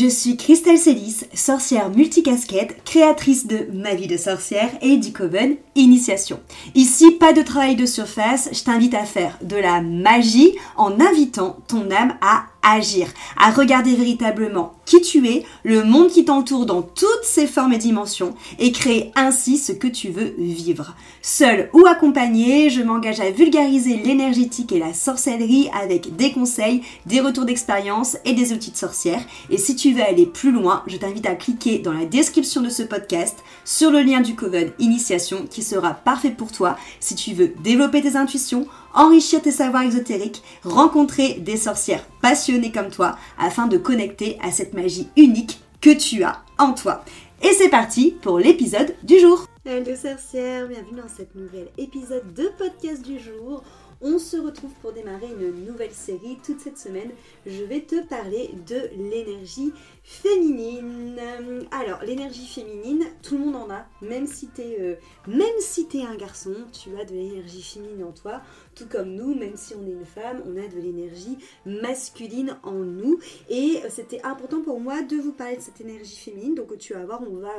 Je suis Christelle Célis, sorcière multicasquette, créatrice de Ma vie de sorcière et du Coven Initiation. Ici, pas de travail de surface, je t'invite à faire de la magie en invitant ton âme à agir, à regarder véritablement qui tu es, le monde qui t'entoure dans toutes ses formes et dimensions et créer ainsi ce que tu veux vivre. Seule ou accompagnée, je m'engage à vulgariser l'énergétique et la sorcellerie avec des conseils, des retours d'expérience et des outils de sorcière. Et si tu veux aller plus loin, je t'invite à cliquer dans la description de ce podcast sur le lien du Coven Initiation qui sera parfait pour toi si tu veux développer tes intuitions, enrichir tes savoirs exotériques, rencontrer des sorcières passionnées comme toi afin de connecter à cette magie unique que tu as en toi. Et c'est parti pour l'épisode du jour. Hello sorcières, bienvenue dans cet nouvel épisode de podcast du jour. On se retrouve pour démarrer une nouvelle série. Toute cette semaine, je vais te parler de l'énergie féminine. Alors, l'énergie féminine, tout le monde en a. Même si t'es un garçon, tu as de l'énergie féminine en toi. Tout comme nous, même si on est une femme, on a de l'énergie masculine en nous. Et c'était important pour moi de vous parler de cette énergie féminine. Donc, tu vas voir, on va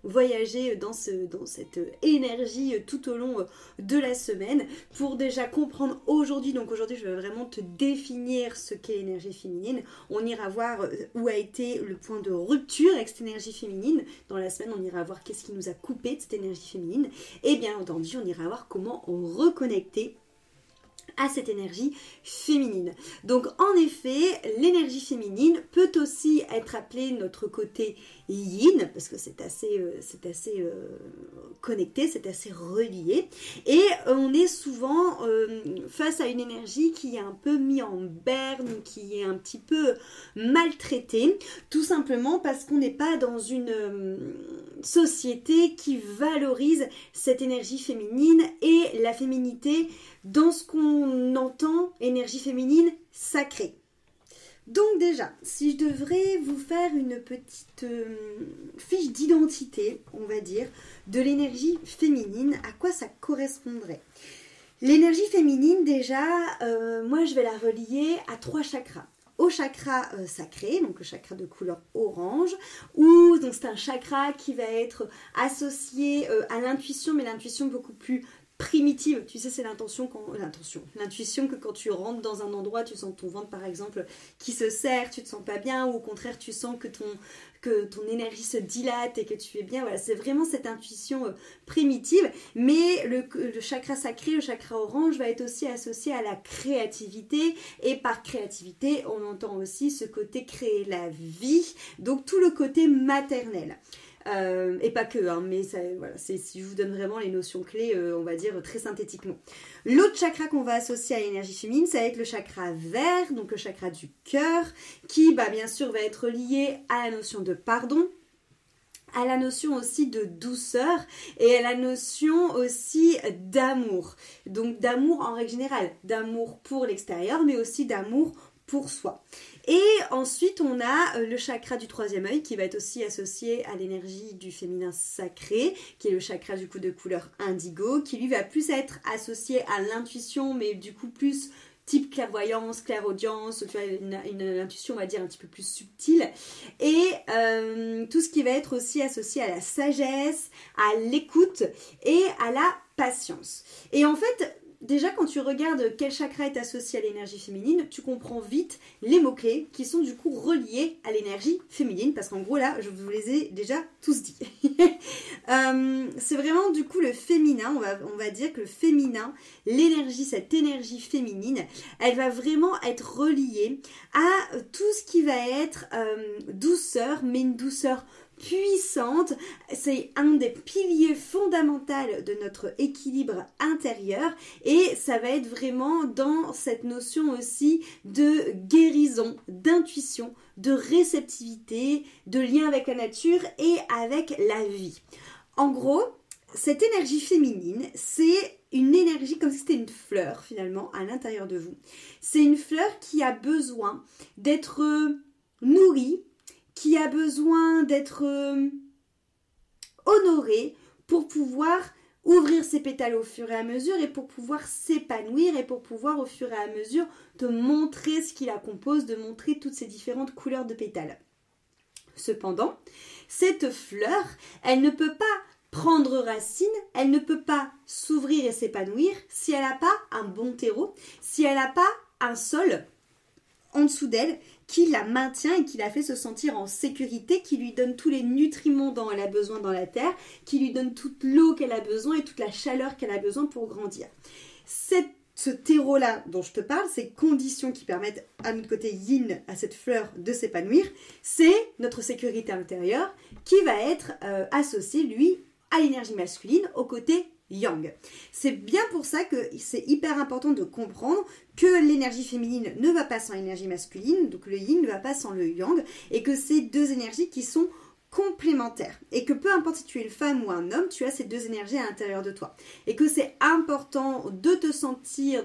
voyager dans cette énergie tout au long de la semaine pour déjà comprendre aujourd'hui. Donc aujourd'hui, je vais vraiment te définir ce qu'est l'énergie féminine. On ira voir où a été le point de rupture avec cette énergie féminine. Dans la semaine, on ira voir qu'est-ce qui nous a coupé de cette énergie féminine. Et bien entendu, on ira voir comment reconnecter à cette énergie féminine. Donc en effet, l'énergie féminine peut aussi être appelée notre côté yin, parce que c'est assez connecté, c'est assez relié. Et on est souvent face à une énergie qui est un peu mise en berne, qui est un petit peu maltraitée, tout simplement parce qu'on n'est pas dans une société qui valorise cette énergie féminine et la féminité dans ce qu'on entend énergie féminine sacrée. Donc déjà, si je devrais vous faire une petite fiche d'identité, on va dire, de l'énergie féminine, à quoi ça correspondrait? L'énergie féminine, déjà, moi je vais la relier à 3 chakras. Au chakra sacré, donc le chakra de couleur orange, où donc c'est un chakra qui va être associé à l'intuition, mais l'intuition beaucoup plus primitive. Tu sais, c'est l'intuition que quand tu rentres dans un endroit, tu sens ton ventre par exemple qui se serre, tu te sens pas bien, ou au contraire tu sens que ton énergie se dilate et que tu es bien. Voilà, c'est vraiment cette intuition primitive. Mais le chakra sacré, le chakra orange va être aussi associé à la créativité. Et par créativité, on entend aussi ce côté créer la vie. Donc tout le côté maternel. Et pas que, hein, mais ça, voilà, si je vous donne vraiment les notions clés, on va dire très synthétiquement. L'autre chakra qu'on va associer à l'énergie féminine, ça va être le chakra vert, donc le chakra du cœur, qui bien sûr va être lié à la notion de pardon, à la notion aussi de douceur et à la notion aussi d'amour. Donc d'amour en règle générale, d'amour pour l'extérieur, mais aussi d'amour pour soi. Et ensuite, on a le chakra du 3e œil qui va être aussi associé à l'énergie du féminin sacré, qui est le chakra du coup de couleur indigo, qui lui va plus être associé à l'intuition, mais du coup plus type clairvoyance, clairaudience, tu vois, une intuition, on va dire, un petit peu plus subtile. Et tout ce qui va être aussi associé à la sagesse, à l'écoute et à la patience. Et en fait, déjà, quand tu regardes quel chakra est associé à l'énergie féminine, tu comprends vite les mots-clés qui sont du coup reliés à l'énergie féminine, parce qu'en gros là, je vous les ai déjà tous dit. C'est vraiment du coup le féminin, on va dire que le féminin, l'énergie, cette énergie féminine, elle va vraiment être reliée à tout ce qui va être douceur, mais une douceur puissante. C'est un des piliers fondamentaux de notre équilibre intérieur et ça va être vraiment dans cette notion aussi de guérison, d'intuition, de réceptivité, de lien avec la nature et avec la vie. En gros, cette énergie féminine, c'est une énergie comme si c'était une fleur finalement à l'intérieur de vous. C'est une fleur qui a besoin d'être nourrie, qui a besoin d'être honorée pour pouvoir ouvrir ses pétales au fur et à mesure et pour pouvoir s'épanouir et pour pouvoir au fur et à mesure te montrer ce qui la compose, de montrer toutes ces différentes couleurs de pétales. Cependant, cette fleur, elle ne peut pas prendre racine, elle ne peut pas s'ouvrir et s'épanouir si elle n'a pas un bon terreau, si elle n'a pas un sol en dessous d'elle qui la maintient et qui la fait se sentir en sécurité, qui lui donne tous les nutriments dont elle a besoin dans la terre, qui lui donne toute l'eau qu'elle a besoin et toute la chaleur qu'elle a besoin pour grandir. Ce terreau-là dont je te parle, ces conditions qui permettent à notre côté yin, à cette fleur de s'épanouir, c'est notre sécurité intérieure qui va être associée, lui, à l'énergie masculine, au côté yang. C'est bien pour ça que c'est hyper important de comprendre que l'énergie féminine ne va pas sans l'énergie masculine, donc le yin ne va pas sans le yang, et que c'est deux énergies qui sont complémentaires, et que peu importe si tu es une femme ou un homme, tu as ces deux énergies à l'intérieur de toi, et que c'est important de te sentir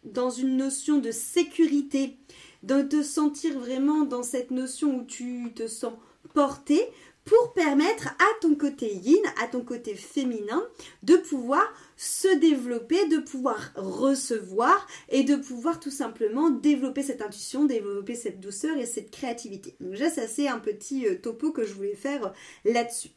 dans une notion de sécurité, de te sentir vraiment dans cette notion où tu te sens porté, pour permettre à ton côté yin, à ton côté féminin, de pouvoir se développer, de pouvoir recevoir et de pouvoir tout simplement développer cette intuition, développer cette douceur et cette créativité. Donc déjà, ça c'est un petit topo que je voulais faire là-dessus.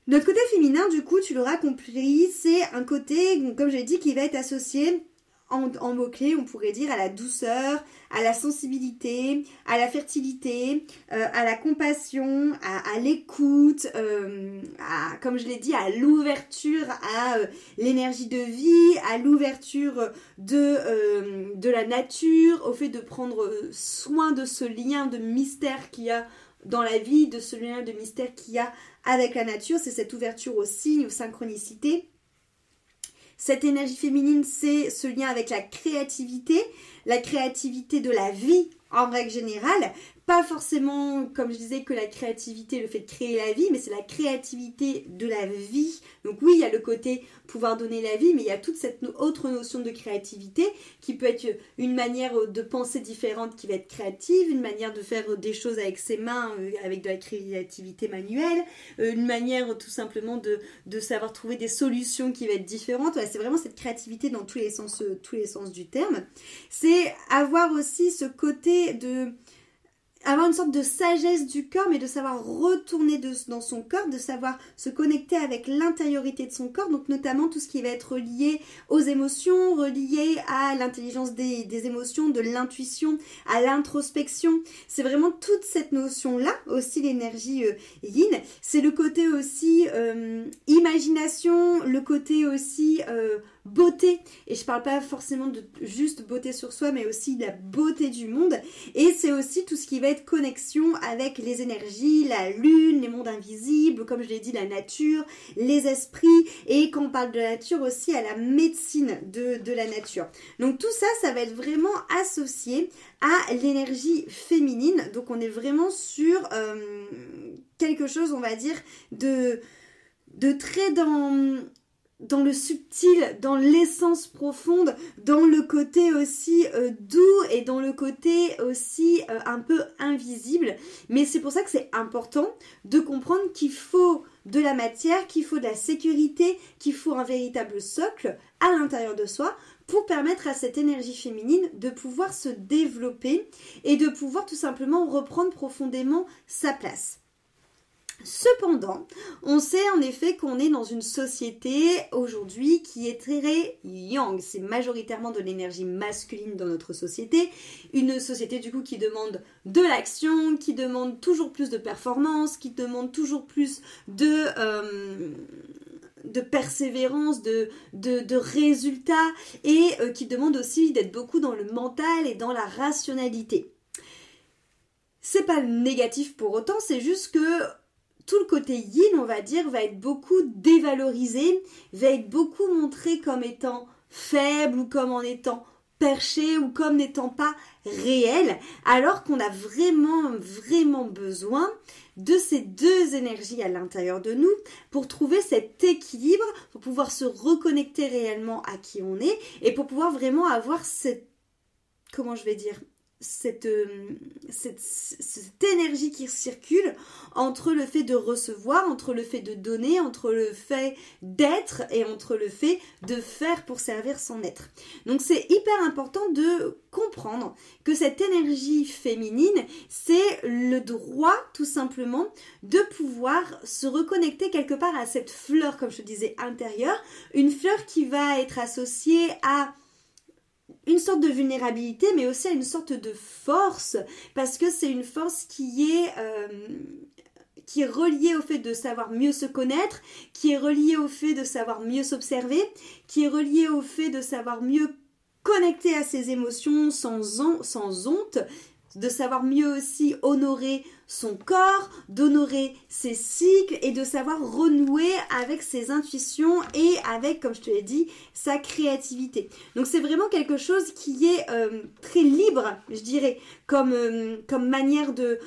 Notre côté féminin, du coup, tu l'auras compris, c'est un côté, comme j'ai dit, qui va être associé en mots-clés, on pourrait dire à la douceur, à la sensibilité, à la fertilité, à la compassion, à l'écoute, comme je l'ai dit, à l'ouverture, à l'énergie de vie, à l'ouverture de la nature, au fait de prendre soin de ce lien de mystère qu'il y a dans la vie, de ce lien de mystère qu'il y a avec la nature. C'est cette ouverture aux signes, aux synchronicités. Cette énergie féminine, c'est ce lien avec la créativité de la vie en règle générale. Pas forcément, comme je disais, que la créativité, le fait de créer la vie, mais c'est la créativité de la vie. Donc oui, il y a le côté pouvoir donner la vie, mais il y a toute cette autre notion de créativité qui peut être une manière de penser différente qui va être créative, une manière de faire des choses avec ses mains, avec de la créativité manuelle, une manière tout simplement de savoir trouver des solutions qui va être différentes. Voilà, c'est vraiment cette créativité dans tous les sens du terme. C'est avoir aussi ce côté de avoir une sorte de sagesse du corps, mais de savoir retourner dans son corps, de savoir se connecter avec l'intériorité de son corps, donc notamment tout ce qui va être relié aux émotions, relié à l'intelligence des émotions, de l'intuition, à l'introspection. C'est vraiment toute cette notion-là, aussi l'énergie yin. C'est le côté aussi imagination, le côté aussi beauté, et je parle pas forcément de juste beauté sur soi, mais aussi de la beauté du monde, et c'est aussi tout ce qui va être connexion avec les énergies, la lune, les mondes invisibles, comme je l'ai dit, la nature, les esprits, et quand on parle de la nature aussi à la médecine de la nature. Donc tout ça, ça va être vraiment associé à l'énergie féminine, donc on est vraiment sur quelque chose, on va dire, de très dans le subtil, dans l'essence profonde, dans le côté aussi doux et dans le côté aussi un peu invisible. Mais c'est pour ça que c'est important de comprendre qu'il faut de la matière, qu'il faut de la sécurité, qu'il faut un véritable socle à l'intérieur de soi pour permettre à cette énergie féminine de pouvoir se développer et de pouvoir tout simplement reprendre profondément sa place. Cependant, on sait en effet qu'on est dans une société aujourd'hui qui est très yang, c'est majoritairement de l'énergie masculine dans notre société, une société du coup qui demande de l'action, qui demande toujours plus de performance, qui demande toujours plus de persévérance, de résultats et qui demande aussi d'être beaucoup dans le mental et dans la rationalité. C'est pas négatif pour autant, c'est juste que tout le côté yin, on va dire, va être beaucoup dévalorisé, va être beaucoup montré comme étant faible ou comme en étant perché ou comme n'étant pas réel, alors qu'on a vraiment besoin de ces deux énergies à l'intérieur de nous pour trouver cet équilibre, pour pouvoir se reconnecter réellement à qui on est et pour pouvoir vraiment avoir cette, comment je vais dire, cette énergie qui circule entre le fait de recevoir, entre le fait de donner, entre le fait d'être et entre le fait de faire pour servir son être. Donc c'est hyper important de comprendre que cette énergie féminine, c'est le droit tout simplement de pouvoir se reconnecter quelque part à cette fleur, comme je te disais, intérieure, une fleur qui va être associée à une sorte de vulnérabilité, mais aussi à une sorte de force, parce que c'est une force qui est reliée au fait de savoir mieux se connaître, qui est reliée au fait de savoir mieux s'observer, qui est reliée au fait de savoir mieux connecter à ses émotions sans honte, de savoir mieux aussi honorer son corps, d'honorer ses cycles et de savoir renouer avec ses intuitions et avec, comme je te l'ai dit, sa créativité. Donc c'est vraiment quelque chose qui est très libre, je dirais, comme manière de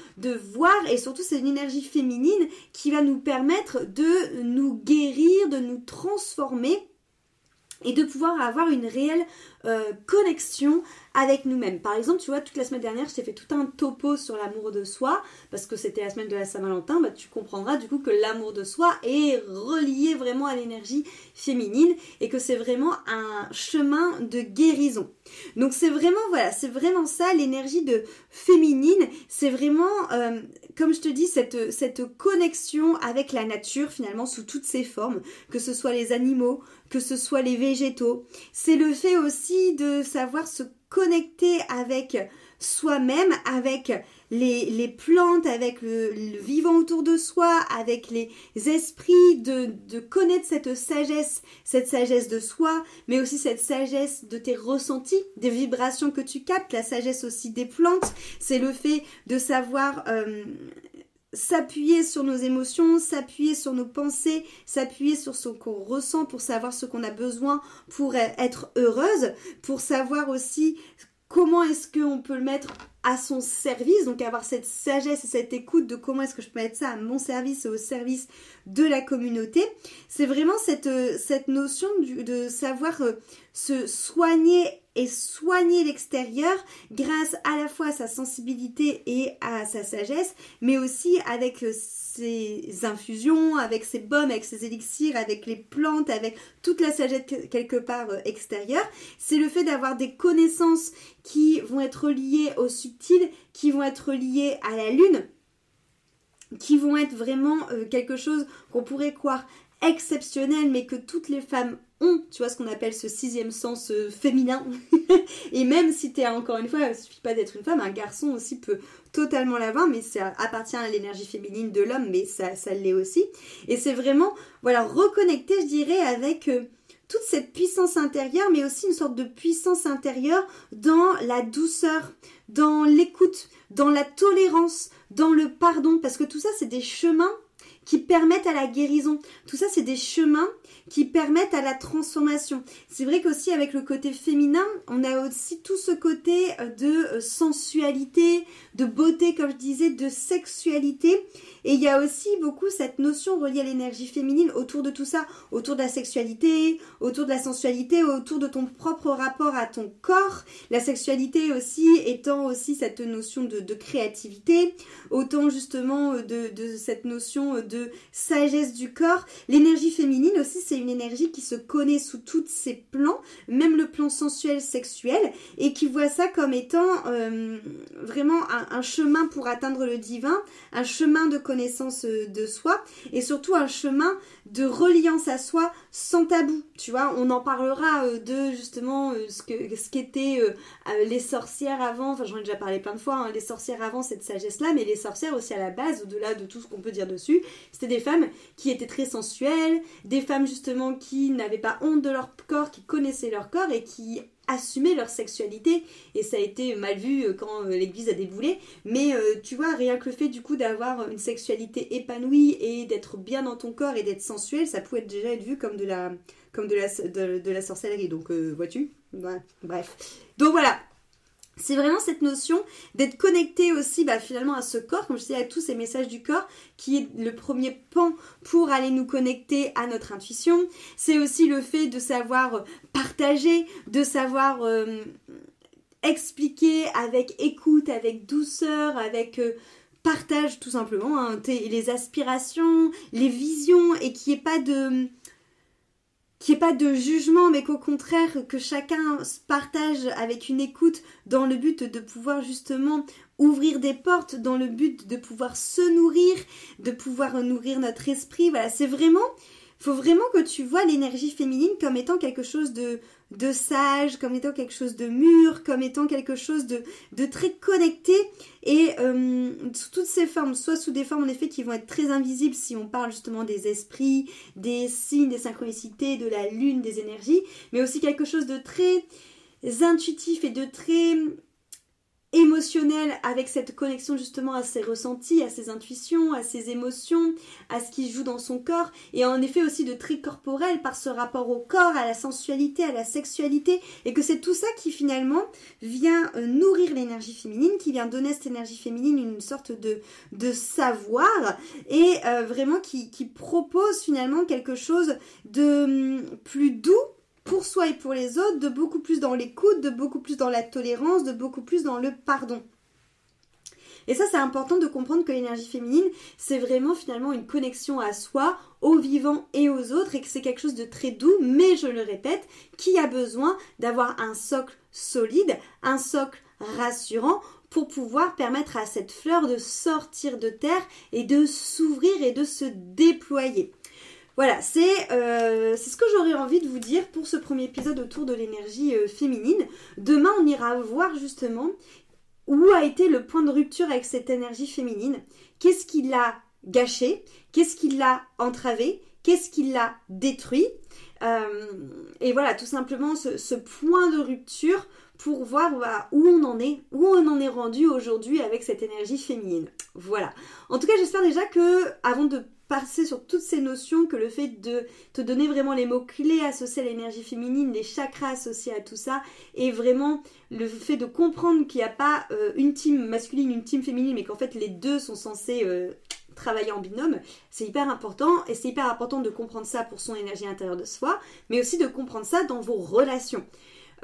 voir, et surtout c'est une énergie féminine qui va nous permettre de nous guérir, de nous transformer et de pouvoir avoir une réelle connexion avec nous-mêmes. Par exemple, tu vois, toute la semaine dernière, je t'ai fait tout un topo sur l'amour de soi, parce que c'était la semaine de la Saint-Valentin, bah, tu comprendras du coup que l'amour de soi est relié vraiment à l'énergie féminine, et que c'est vraiment un chemin de guérison. Donc c'est vraiment, voilà, c'est vraiment ça, l'énergie de féminine, c'est vraiment, comme je te dis, cette connexion avec la nature, finalement, sous toutes ses formes, que ce soit les animaux, que ce soit les végétaux. C'est le fait aussi de savoir se connecter avec soi-même, avec les plantes, avec le vivant autour de soi, avec les esprits, de connaître cette sagesse de soi, mais aussi cette sagesse de tes ressentis, des vibrations que tu captes, la sagesse aussi des plantes. C'est le fait de savoir s'appuyer sur nos émotions, s'appuyer sur nos pensées, s'appuyer sur ce qu'on ressent pour savoir ce qu'on a besoin pour être heureuse, pour savoir aussi comment est-ce qu'on peut le mettre à son service, donc avoir cette sagesse et cette écoute de comment est-ce que je peux mettre ça à mon service et au service de la communauté. C'est vraiment cette notion de savoir se soigner et soigner l'extérieur grâce à la fois à sa sensibilité et à sa sagesse, mais aussi avec ses infusions, avec ses baumes, avec ses élixirs, avec les plantes, avec toute la sagesse quelque part extérieure. C'est le fait d'avoir des connaissances qui vont être liées au subtil, qui vont être liées à la lune, qui vont être vraiment quelque chose qu'on pourrait croire exceptionnel, mais que toutes les femmes ont, tu vois, ce qu'on appelle ce sixième sens féminin. Et même si t'es, encore une fois, il ne suffit pas d'être une femme, un garçon aussi peut totalement l'avoir, mais ça appartient à l'énergie féminine de l'homme, mais ça l'est aussi. Et c'est vraiment, voilà, reconnecter, je dirais, avec toute cette puissance intérieure, mais aussi une sorte de puissance intérieure dans la douceur, dans l'écoute, dans la tolérance, dans le pardon, parce que tout ça, c'est des chemins qui permettent à la guérison. Tout ça, c'est des chemins qui permettent à la transformation. C'est vrai qu'aussi avec le côté féminin, on a aussi tout ce côté de sensualité, de beauté, comme je disais, de sexualité. Et il y a aussi beaucoup cette notion reliée à l'énergie féminine autour de tout ça, autour de la sexualité, autour de la sensualité, autour de ton propre rapport à ton corps. La sexualité aussi étant aussi cette notion de créativité, autant justement de cette notion de sagesse du corps. L'énergie féminine aussi, c'est une énergie qui se connaît sous tous ses plans, même le plan sensuel, sexuel, et qui voit ça comme étant vraiment un chemin pour atteindre le divin, un chemin de connaissance de soi, et surtout un chemin de reliance à soi sans tabou. Tu vois, on en parlera de justement ce qu'étaient les sorcières avant, enfin j'en ai déjà parlé plein de fois, hein, les sorcières avant cette sagesse-là, mais les sorcières aussi à la base, au-delà de tout ce qu'on peut dire dessus, c'était des femmes qui étaient très sensuelles, des femmes justement qui n'avaient pas honte de leur corps, qui connaissaient leur corps et qui assumer leur sexualité, et ça a été mal vu quand l'église a déboulé, mais tu vois, rien que le fait du coup d'avoir une sexualité épanouie et d'être bien dans ton corps et d'être sensuel, ça pouvait déjà être vu comme de la sorcellerie, donc vois-tu, ouais, bref, donc voilà. C'est vraiment cette notion d'être connecté aussi finalement à ce corps, comme je disais, à tous ces messages du corps, qui est le premier pan pour aller nous connecter à notre intuition. C'est aussi le fait de savoir partager, de savoir expliquer avec écoute, avec douceur, avec partage tout simplement, hein, les aspirations, les visions, et qu'il n'y ait pas de jugement, mais qu'au contraire, que chacun se partage avec une écoute dans le but de pouvoir justement ouvrir des portes, dans le but de pouvoir se nourrir, de pouvoir nourrir notre esprit. Voilà, c'est vraiment, faut vraiment que tu vois l'énergie féminine comme étant quelque chose de sage, comme étant quelque chose de mûr, comme étant quelque chose de très connecté, et sous toutes ces formes, soit sous des formes en effet qui vont être très invisibles si on parle justement des esprits, des signes, des synchronicités, de la lune, des énergies, mais aussi quelque chose de très intuitif et de très émotionnel, avec cette connexion justement à ses ressentis, à ses intuitions, à ses émotions, à ce qui joue dans son corps, et en effet aussi de très corporel par ce rapport au corps, à la sensualité, à la sexualité, et que c'est tout ça qui finalement vient nourrir l'énergie féminine, qui vient donner à cette énergie féminine une sorte de savoir, et vraiment qui propose finalement quelque chose de plus doux pour soi et pour les autres, de beaucoup plus dans l'écoute, de beaucoup plus dans la tolérance, de beaucoup plus dans le pardon. Et ça, c'est important de comprendre que l'énergie féminine, c'est vraiment finalement une connexion à soi, aux vivants et aux autres, et que c'est quelque chose de très doux, mais je le répète, qui a besoin d'avoir un socle solide, un socle rassurant, pour pouvoir permettre à cette fleur de sortir de terre et de s'ouvrir et de se déployer. Voilà, c'est ce que j'aurais envie de vous dire pour ce premier épisode autour de l'énergie féminine. Demain, on ira voir justement où a été le point de rupture avec cette énergie féminine. Qu'est-ce qui l'a gâché? Qu'est-ce qui l'a entravé? Qu'est-ce qui l'a détruit? Et voilà, tout simplement ce point de rupture pour voir où on en est rendu aujourd'hui avec cette énergie féminine. Voilà. En tout cas, j'espère déjà que, avant de passer sur toutes ces notions, que le fait de te donner vraiment les mots-clés associés à l'énergie féminine, les chakras associés à tout ça, et vraiment le fait de comprendre qu'il n'y a pas une team masculine, une team féminine, mais qu'en fait les deux sont censés travailler en binôme, c'est hyper important, et c'est hyper important de comprendre ça pour son énergie intérieure de soi, mais aussi de comprendre ça dans vos relations.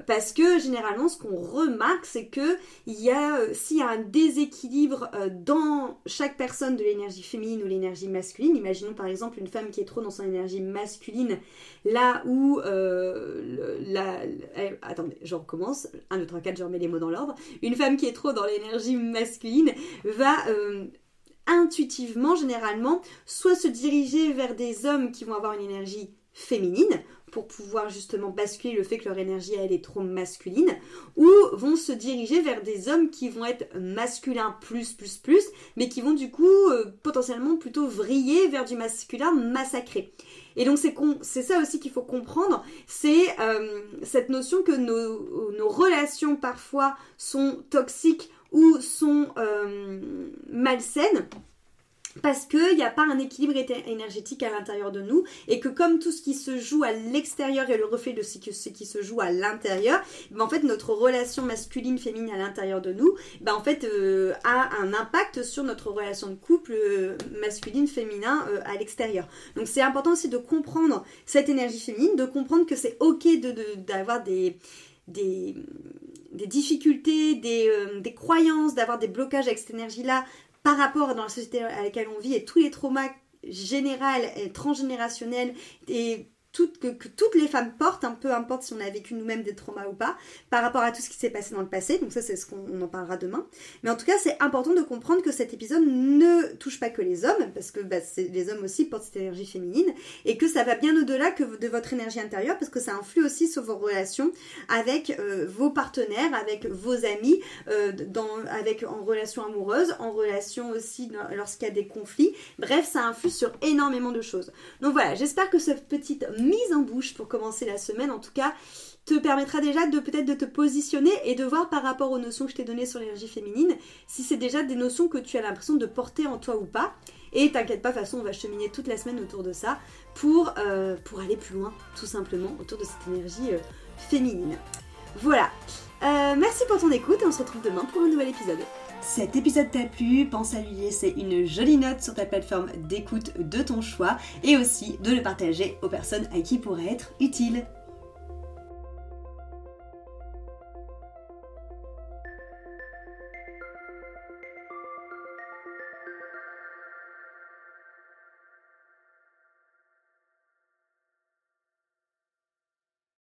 Parce que généralement, ce qu'on remarque, c'est que s'il y a un déséquilibre dans chaque personne de l'énergie féminine ou l'énergie masculine, imaginons par exemple une femme qui est trop dans son énergie masculine, là où attendez, je recommence, 1, 2, 3, 4, je remets les mots dans l'ordre. Une femme qui est trop dans l'énergie masculine va intuitivement, généralement, soit se diriger vers des hommes qui vont avoir une énergie féminine, pour pouvoir justement basculer le fait que leur énergie elle est trop masculine, ou vont se diriger vers des hommes qui vont être masculins plus, mais qui vont du coup potentiellement plutôt vriller vers du masculin massacré. Et donc c'est ça aussi qu'il faut comprendre, c'est cette notion que nos relations parfois sont toxiques ou sont malsaines, parce qu'il n'y a pas un équilibre énergétique à l'intérieur de nous, et que comme tout ce qui se joue à l'extérieur est le reflet de ce qui se joue à l'intérieur, ben en fait notre relation masculine-féminine à l'intérieur de nous ben en fait, a un impact sur notre relation de couple masculine-féminin à l'extérieur. Donc c'est important aussi de comprendre cette énergie féminine, de comprendre que c'est ok d'avoir des difficultés, des croyances, d'avoir des blocages avec cette énergie-là, par rapport dans la société à laquelle on vit, et tous les traumas généraux et transgénérationnels et que toutes les femmes portent, peu importe si on a vécu nous-mêmes des traumas ou pas, par rapport à tout ce qui s'est passé dans le passé. Donc ça, c'est ce qu'on en parlera demain. Mais en tout cas, c'est important de comprendre que cet épisode ne touche pas que les hommes, parce que les hommes aussi portent cette énergie féminine, et que ça va bien au-delà que de votre énergie intérieure, parce que ça influe aussi sur vos relations avec vos partenaires, avec vos amis, en relation amoureuse, en relation aussi lorsqu'il y a des conflits. Bref, ça influe sur énormément de choses. Donc voilà, j'espère que cette petite mise en bouche pour commencer la semaine, en tout cas, te permettra déjà peut-être de te positionner et de voir par rapport aux notions que je t'ai données sur l'énergie féminine, si c'est déjà des notions que tu as l'impression de porter en toi ou pas. Et t'inquiète pas, de toute façon, on va cheminer toute la semaine autour de ça pour aller plus loin, tout simplement, autour de cette énergie féminine. Voilà. Merci pour ton écoute et on se retrouve demain pour un nouvel épisode. Cet épisode t'a plu, pense à lui laisser une jolie note sur ta plateforme d'écoute de ton choix et aussi de le partager aux personnes à qui il pourrait être utile.